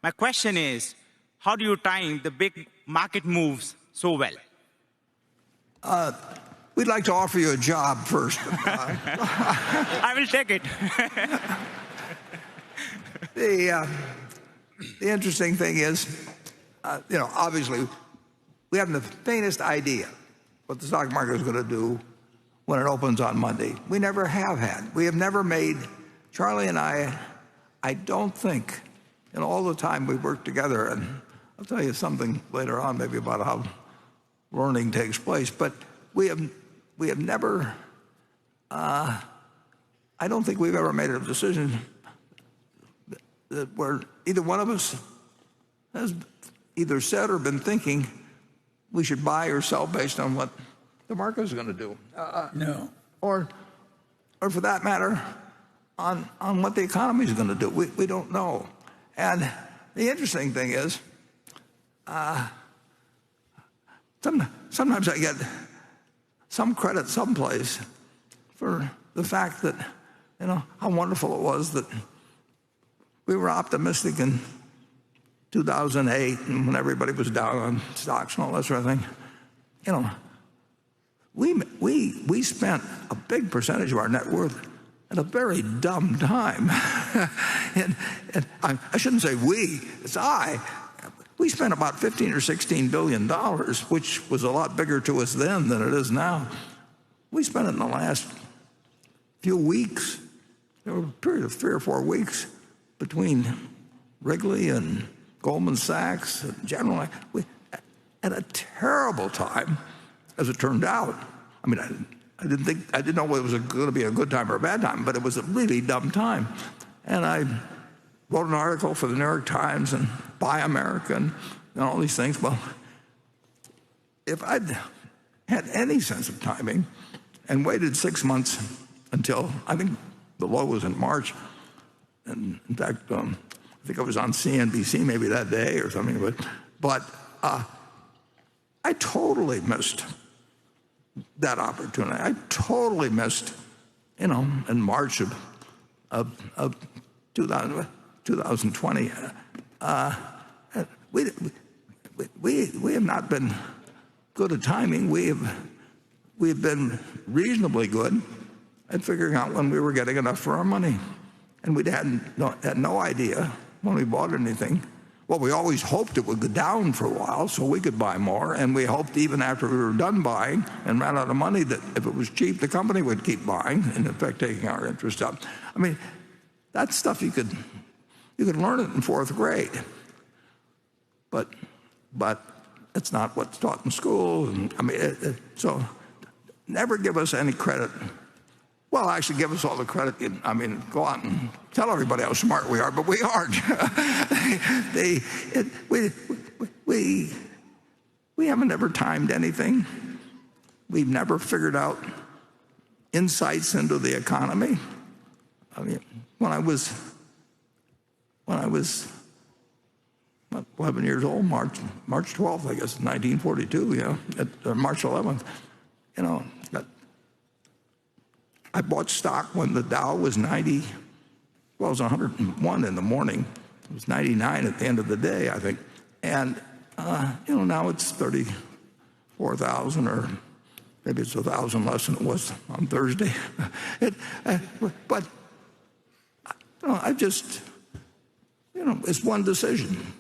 My question is, how do you time the big market moves so well? We'd like to offer you a job first. I will take it. The interesting thing is, obviously, we haven't the faintest idea what the stock market is going to do when it opens on Monday. We never have had. We have never made, Charlie and I don't think, in all the time we've worked together, and I'll tell you something later on maybe about how learning takes place, but we have never, I don't think we've ever made a decision that where either one of us has either said or been thinking we should buy or sell based on what the market is going to do. No. Or for that matter, on what the economy is going to do. We don't know. And the interesting thing is, sometimes I get some credit someplace for the fact that, how wonderful it was that we were optimistic in 2008 and when everybody was down on stocks and all that sort of thing. We spent a big percentage of our net worth at a very dumb time. and I shouldn't say we, it's I. We spent about $15 or $16 billion, which was a lot bigger to us then than it is now. We spent it in the last few weeks. There was a period of 3 or 4 weeks between Wrigley and Goldman Sachs and General. At a terrible time, as it turned out. I mean, I didn't know it was going to be a good time or a bad time, but it was a really dumb time. And I wrote an article for the New York Times and Buy America and all these things. Well, if I'd had any sense of timing and waited 6 months until, I think the low was in March, and in fact, I think I was on CNBC maybe that day or something, but I totally missed that opportunity. I totally missed, in March of 2020. We have not been good at timing. We have been reasonably good at figuring out when we were getting enough for our money, and we had no idea when we bought anything. Well, we always hoped it would go down for a while so we could buy more, and we hoped even after we were done buying and ran out of money that if it was cheap, the company would keep buying, and in fact taking our interest up. I mean, that's stuff you could learn it in 4th grade, but it's not what's taught in school. And I mean, so never give us any credit. Well, actually, give us all the credit. I mean, go out and tell everybody how smart we are, but we aren't. We haven't ever timed anything. We've never figured out insights into the economy. I mean, when I was 11 years old, March 12th, I guess, 1942, March 11th, I bought stock when the Dow was 90, well, it was 101 in the morning. It was 99 at the end of the day, I think. And, now it's 34,000, or maybe it's 1,000 less than it was on Thursday. But I just, it's one decision.